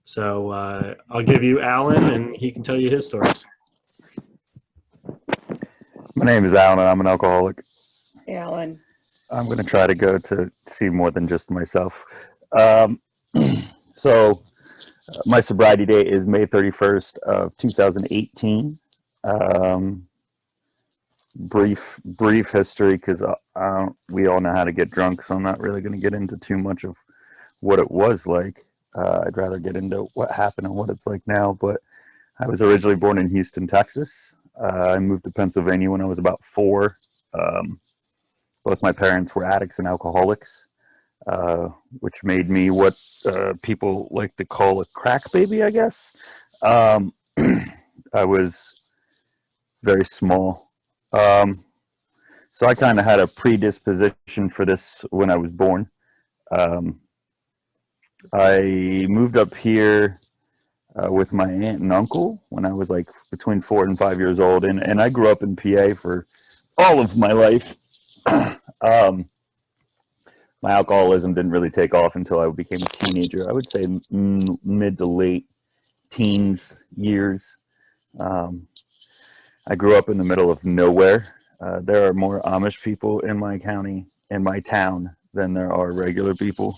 So I'll give you Alan, and he can tell you his stories. My name is Alan, and I'm an alcoholic. Alan. I'm going to try to go to see more than just myself. Um, so my sobriety date is May 31st of 2018. Brief history, because we all know how to get drunk, so I'm not really going to get into too much of what it was like. I'd rather get into what happened and what it's like now. But I was originally born in Houston, Texas. I moved to Pennsylvania when I was about 4. Both my parents were addicts and alcoholics, which made me what people like to call a crack baby, I guess. I was very small. So I kind of had a predisposition for this when I was born. I moved up here with my aunt and uncle when I was like between 4 and 5 years old, and I grew up in PA for all of my life. My alcoholism didn't really take off until I became a teenager. I would say mid to late teens years. I grew up in the middle of nowhere. There are more Amish people in my county, in my town, than there are regular people.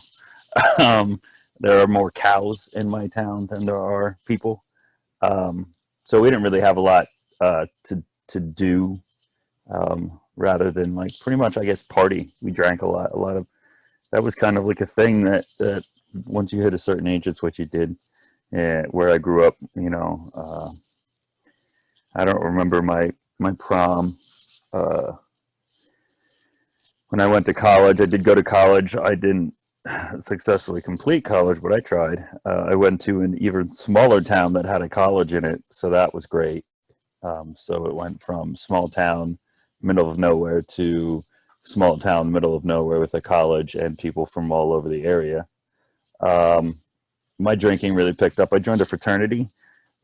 There are more cows in my town than there are people. So we didn't really have a lot to do, rather than like pretty much, I guess, party. We drank a lot. That was kind of like a thing that once you hit a certain age, it's what you did. Where I grew up, I don't remember my prom. When I went to college, I did go to college. I didn't successfully complete college, but I tried. I went to an even smaller town that had a college in it, so that was great. So it went from small town, middle of nowhere, to small town, middle of nowhere with a college and people from all over the area. My drinking really picked up. I joined a fraternity.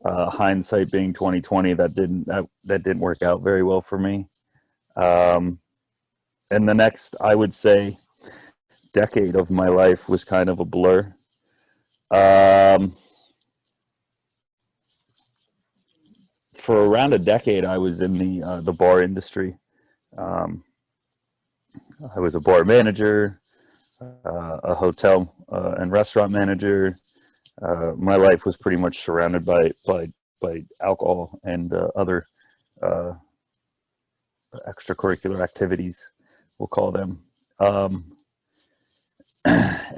Hindsight being 2020, that didn't work out very well for me. And the next, I would say, decade of my life was kind of a blur. For around a decade, I was in the bar industry. I was a bar manager, a hotel and restaurant manager. My life was pretty much surrounded by alcohol and other extracurricular activities, we'll call them.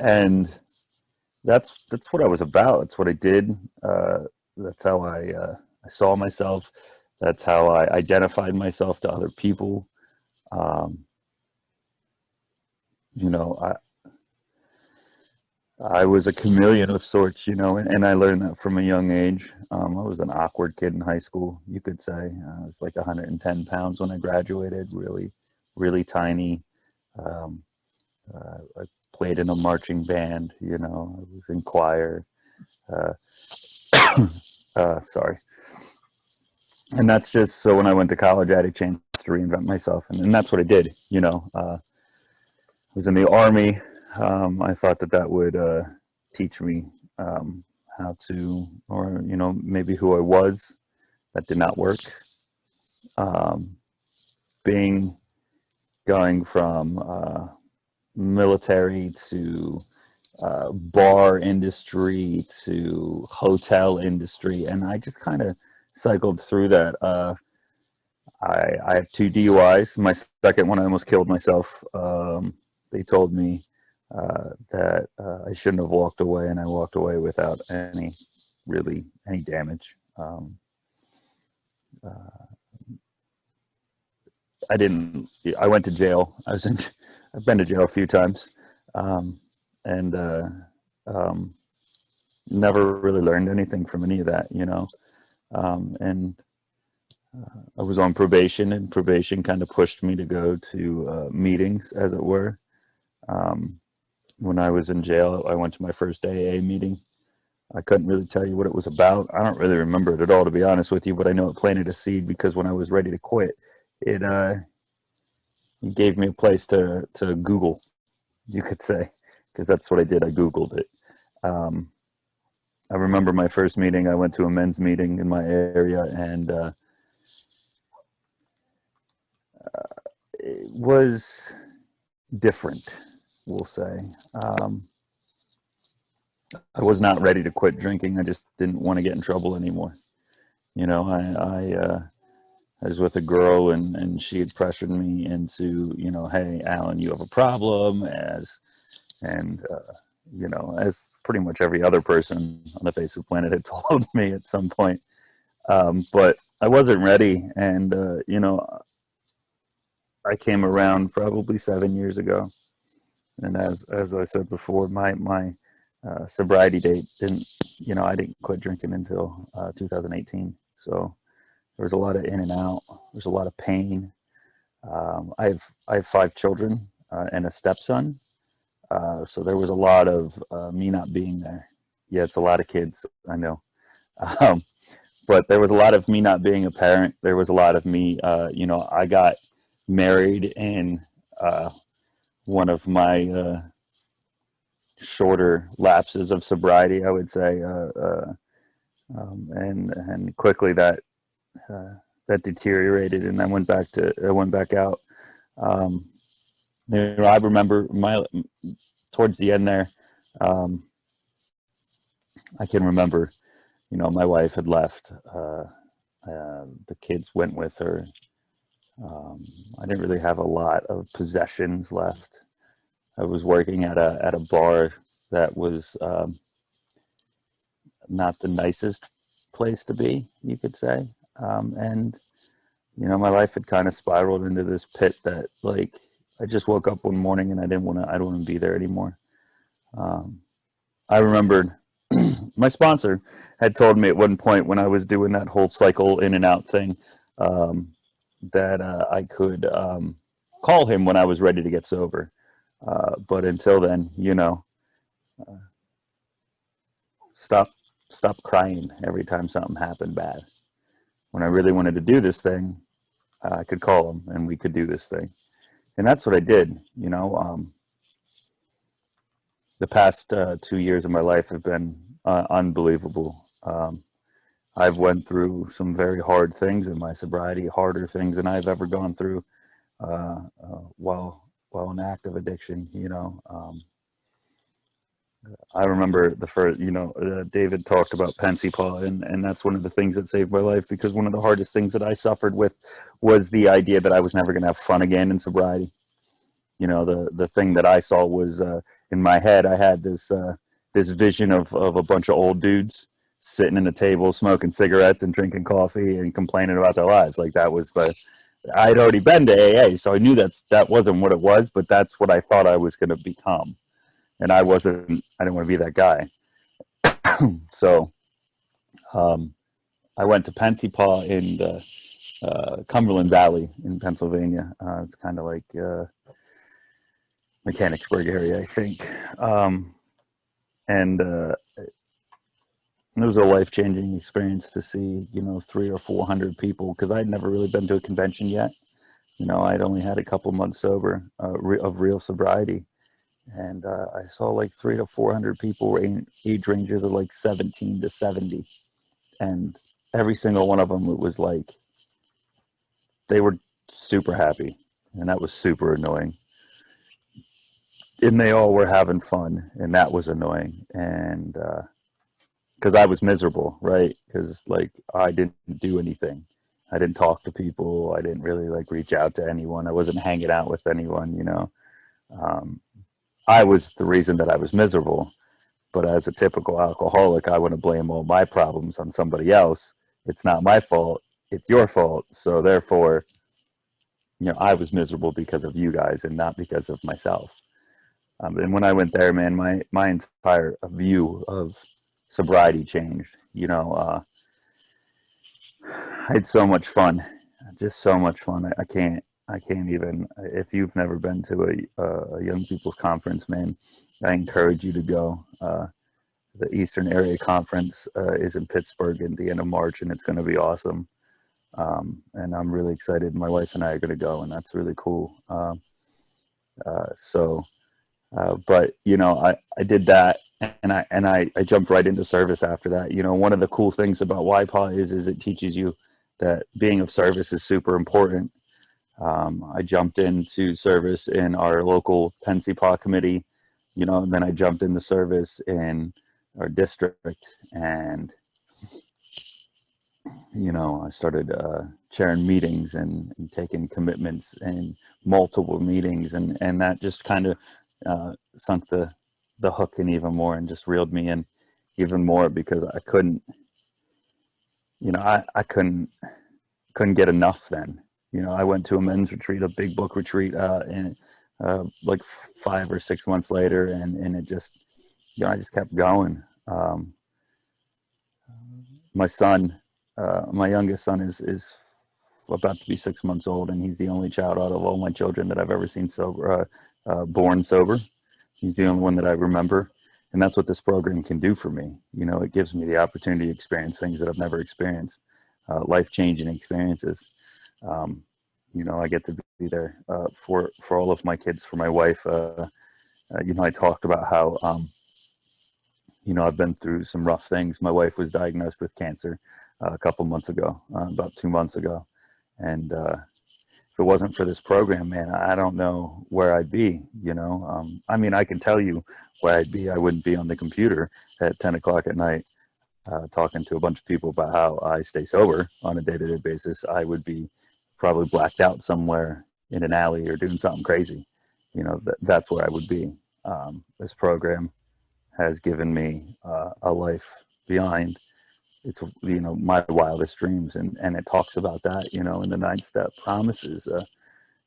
And that's what I was about. That's what I did. That's how I saw myself. That's how I identified myself to other people. I was a chameleon of sorts, and I learned that from a young age. I was an awkward kid in high school, you could say. I was like 110 pounds when I graduated, really, really tiny. I played in a marching band, I was in choir. Sorry. And that's just so when I went to college, I had a chance to reinvent myself. And that's what I did, I was in the Army. I thought that would teach me how to, or, maybe who I was. That did not work. Going from military to bar industry to hotel industry, and I just kind of cycled through that. I have 2 DUIs. My second one, I almost killed myself. They told me that I shouldn't have walked away, and I walked away without any damage. I went to jail. I've been to jail a few times, and never really learned anything from any of that, and I was on probation, and probation kind of pushed me to go to meetings, as it were. When I was in jail, I went to my first AA meeting. I couldn't really tell you what it was about. I don't really remember it at all, to be honest with you, but I know it planted a seed, because when I was ready to quit, it gave me a place to Google, you could say, because that's what I did. I Googled it. I remember my first meeting. I went to a men's meeting in my area, and it was different, we'll say. I was not ready to quit drinking. I just didn't want to get in trouble anymore. You know, I was with a girl, and she had pressured me into, you know, hey, Alan, you have a problem, and as pretty much every other person on the face of the planet had told me at some point. But I wasn't ready, and I came around probably 7 years ago, and as I said before, my sobriety date didn't, I didn't quit drinking until 2018. So there was a lot of in and out. There's a lot of pain. I have 5 children and a stepson. So there was a lot of me not being there. Yeah, it's a lot of kids, I know. But there was a lot of me not being a parent. There was a lot of me, I got married in one of my shorter lapses of sobriety, I would say. And quickly that deteriorated, and I went back out. I remember towards the end there, I can remember, my wife had left. The kids went with her. I didn't really have a lot of possessions left. I was working at a bar that was not the nicest place to be, you could say. And my life had kind of spiraled into this pit that, like, I just woke up one morning and I don't want to be there anymore. I remembered my sponsor had told me at one point when I was doing that whole cycle in and out thing, that I could call him when I was ready to get sober. But until then, stop crying every time something happened bad. When I really wanted to do this thing, I could call him and we could do this thing. And that's what I did. The past 2 years of my life have been unbelievable. I've went through some very hard things in my sobriety, harder things than I've ever gone through while in active addiction. I remember the first, David talked about Pensy-Paw, and that's one of the things that saved my life, because one of the hardest things that I suffered with was the idea that I was never going to have fun again in sobriety. The thing that I saw was in my head, I had this vision of a bunch of old dudes sitting at a table, smoking cigarettes and drinking coffee and complaining about their lives. Like, that was I'd already been to AA, so I knew that wasn't what it was, but that's what I thought I was going to become. And I didn't want to be that guy. So I went to Pensy-Paw in the Cumberland Valley in Pennsylvania. It's kind of like Mechanicsburg area, I think. And it was a life-changing experience to see, 300 or 400 people, because I'd never really been to a convention yet. I'd only had a couple months sober of real sobriety. And I saw like 300 to 400 people were in age ranges of like 17 to 70. And every single one of them, it was like, they were super happy. And that was super annoying. And they all were having fun. And that was annoying. And because I was miserable, right? Because, like, I didn't do anything. I didn't talk to people. I didn't really, like, reach out to anyone. I wasn't hanging out with anyone, I was the reason that I was miserable. But as a typical alcoholic, I want to blame all my problems on somebody else. It's not my fault. It's your fault. So therefore, I was miserable because of you guys and not because of myself. And when I went there, man, my entire view of sobriety changed. I had so much fun, just so much fun. I can't even, if you've never been to a young people's conference, man, I encourage you to go. The Eastern Area Conference is in Pittsburgh at the end of March, and it's going to be awesome. And I'm really excited. My wife and I are going to go, and that's really cool. But I did that, I jumped right into service after that. You know, one of the cool things about YPA is it teaches you that being of service is super important. I jumped into service in our local PennCPA committee, you know, and then I jumped into service in our district, and you know, I started chairing meetings and taking commitments in multiple meetings, and that just kind of sunk the hook in even more and just reeled me in even more, because I couldn't, you know, I couldn't get enough then. You know, I went to a men's retreat, a big book retreat, and like 5 or 6 months later, and it just, you know, I just kept going. My son, my youngest son is about to be 6 months old, and he's the only child out of all my children that I've ever seen sober, born sober. He's the only one that I remember. And that's what this program can do for me. You know, it gives me the opportunity to experience things that I've never experienced, life-changing experiences. You know, I get to be there for all of my kids, for my wife. You know, I talked about how, you know, I've been through some rough things. My wife was diagnosed with cancer a couple months ago, about 2 months ago. And if it wasn't for this program, man, I don't know where I'd be, you know. I mean, I can tell you where I'd be. I wouldn't be on the computer at 10 o'clock at night talking to a bunch of people about how I stay sober on a day-to-day basis. I would be probably blacked out somewhere in an alley or doing something crazy. You know, that's where I would be. This program has given me a life beyond, it's, you know, my wildest dreams, and it talks about that, you know, in the 9-step promises.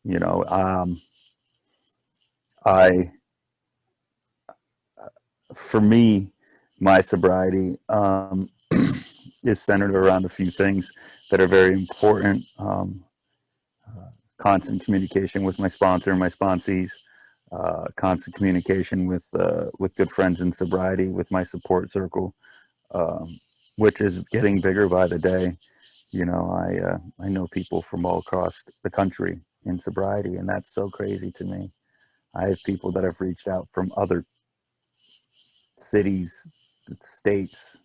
You know, I for me, my sobriety is centered around a few things that are very important. Constant communication with my sponsor and my sponsees, constant communication with good friends in sobriety, with my support circle, which is getting bigger by the day. You know, I know people from all across the country in sobriety, and that's so crazy to me. I have people that have reached out from other cities, states,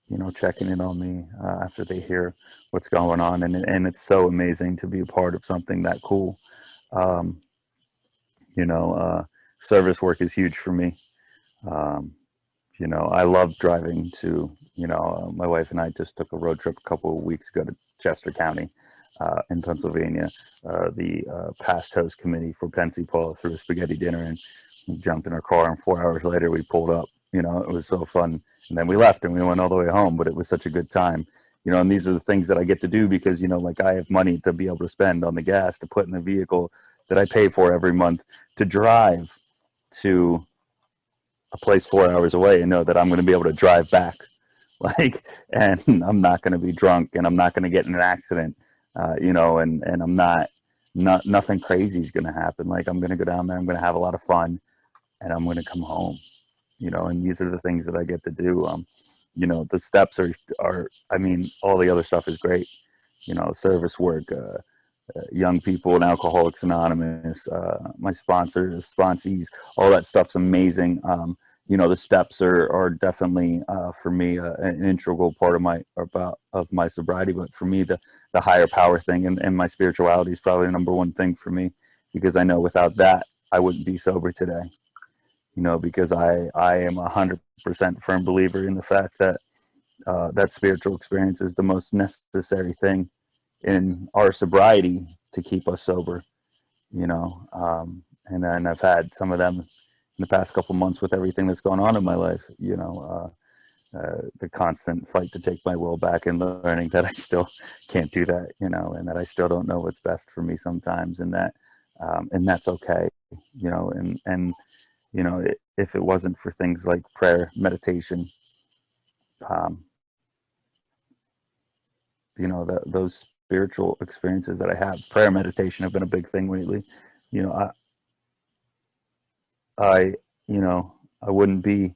you know, checking in on me after they hear what's going on, and it's so amazing to be a part of something that cool. You know, service work is huge for me. You know, I love driving to, you know, my wife and I just took a road trip a couple of weeks ago to Chester County in Pennsylvania. The past host committee for PennCPA threw a spaghetti dinner, and we jumped in our car, and 4 hours later we pulled up. You know, it was so fun. And then we left and we went all the way home, but it was such a good time. You know, and these are the things that I get to do because, you know, like I have money to be able to spend on the gas to put in the vehicle that I pay for every month to drive to a place 4 hours away and know that I'm going to be able to drive back, like, and I'm not going to be drunk and I'm not going to get in an accident, you know, and I'm not nothing crazy is going to happen. Like, I'm going to go down there, I'm going to have a lot of fun, and I'm going to come home, you know, and these are the things that I get to do. You know, the steps are, I mean, all the other stuff is great, you know, service work, young people and Alcoholics Anonymous, my sponsors, sponsees, all that stuff's amazing. You know, the steps are definitely for me an integral part of my sobriety. But for me, the higher power thing and my spirituality is probably the number one thing for me, because I know without that I wouldn't be sober today. You know, because I am 100% firm believer in the fact that that spiritual experience is the most necessary thing in our sobriety to keep us sober, you know. And then I've had some of them in the past couple months with everything that's going on in my life, you know, the constant fight to take my will back and learning that I still can't do that, you know, and that I still don't know what's best for me sometimes, and that's okay, you know, and you know, if it wasn't for things like prayer, meditation, you know, those spiritual experiences that I have, prayer, meditation have been a big thing lately. You know, you know, I wouldn't be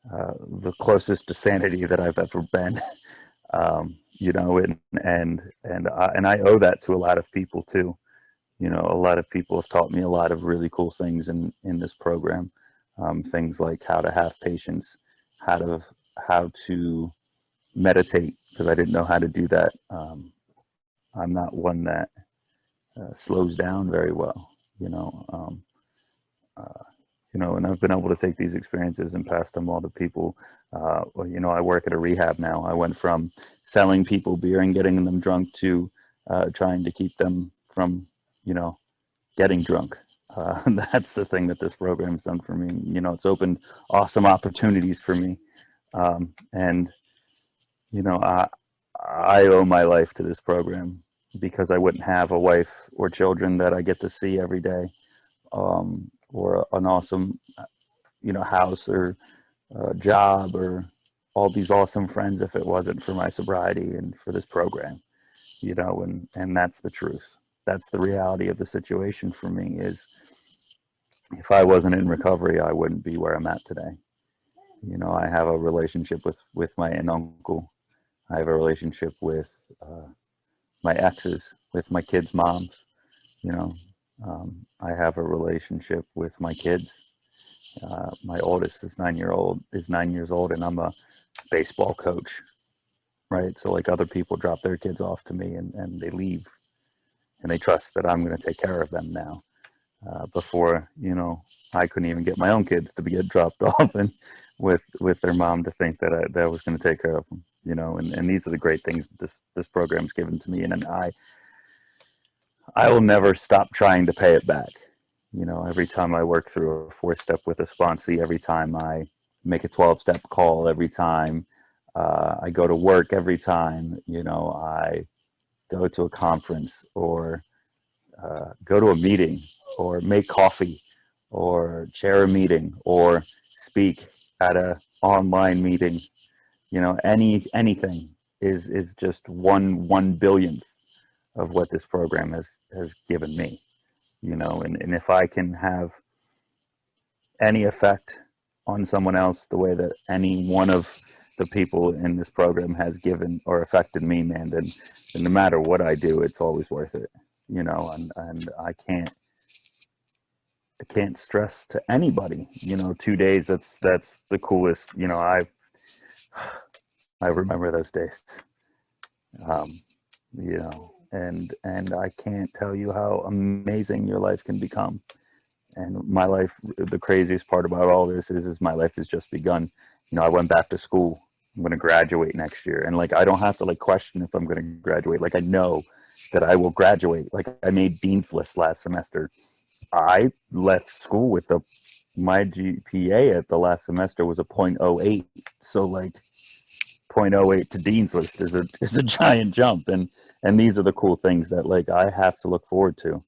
the closest to sanity that I've ever been. You know, and I owe that to a lot of people too. You know, a lot of people have taught me a lot of really cool things in this program. things like how to have patience, how to meditate, because I didn't know how to do that. I'm not one that slows down very well, you know. And I've been able to take these experiences and pass them on to people. I work at a rehab now. I went from selling people beer and getting them drunk to trying to keep them from, getting drunk. That's the thing that this program's done for me. It's opened awesome opportunities for me. And I owe my life to this program, because I wouldn't have a wife or children that I get to see every day, or an awesome, house or job or all these awesome friends if it wasn't for my sobriety and for this program, and that's the truth. That's the reality of the situation for me. Is if I wasn't in recovery, I wouldn't be where I'm at today. I have a relationship with my aunt and uncle. I have a relationship with my exes, with my kids' moms. I have a relationship with my kids. My oldest is 9 years old, and I'm a baseball coach, right? So like, other people drop their kids off to me and they leave, and they trust that I'm going to take care of them now. Before, I couldn't even get my own kids to get dropped off and with their mom to think that I was going to take care of them, and these are the great things that this program's given to me. And I will never stop trying to pay it back. Every time I work through a 4-step with a sponsee, every time I make a 12-step call, every time I go to work, every time, I go to a conference or go to a meeting or make coffee or chair a meeting or speak at a online meeting, anything is just one billionth of what this program has given me, and if I can have any effect on someone else the way that any one of the people in this program has given or affected me, man, then no matter what I do, it's always worth it, and I can't stress to anybody, 2 days, that's the coolest, I remember those days, and I can't tell you how amazing your life can become. And my life, the craziest part about all this is my life has just begun. I went back to school. I'm going to graduate next year. And like, I don't have to question if I'm going to graduate. Like, I know that I will graduate. Like, I made Dean's List last semester. I left school with my GPA at the last semester was a 0.08. So like 0.08 to Dean's List is a giant jump. And these are the cool things that like I have to look forward to,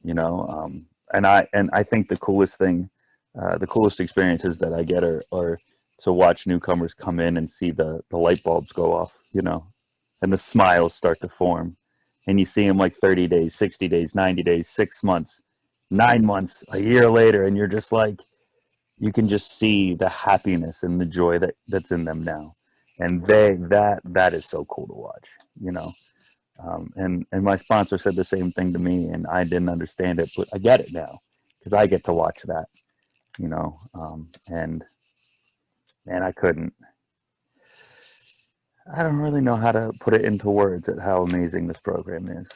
and I think the coolest thing, the coolest experiences that I get are to watch newcomers come in and see the light bulbs go off, and the smiles start to form, and you see them like 30 days, 60 days, 90 days, 6 months, 9 months, a year later, and you're just like, you can just see the happiness and the joy that's in them now, and that is so cool to watch, and my sponsor said the same thing to me, and I didn't understand it, but I get it now because I get to watch that, and I don't really know how to put it into words at how amazing this program is,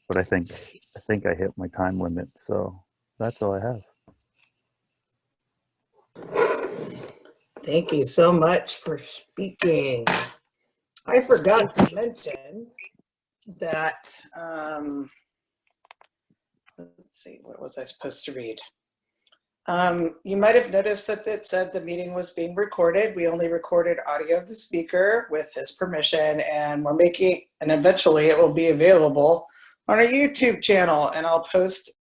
but I think I hit my time limit, so that's all I have. Thank you so much for speaking. I forgot to mention that, let's see, what was I supposed to read? You might have noticed that it said the meeting was being recorded. We only recorded audio of the speaker with his permission, and eventually it will be available on our YouTube channel, and I'll post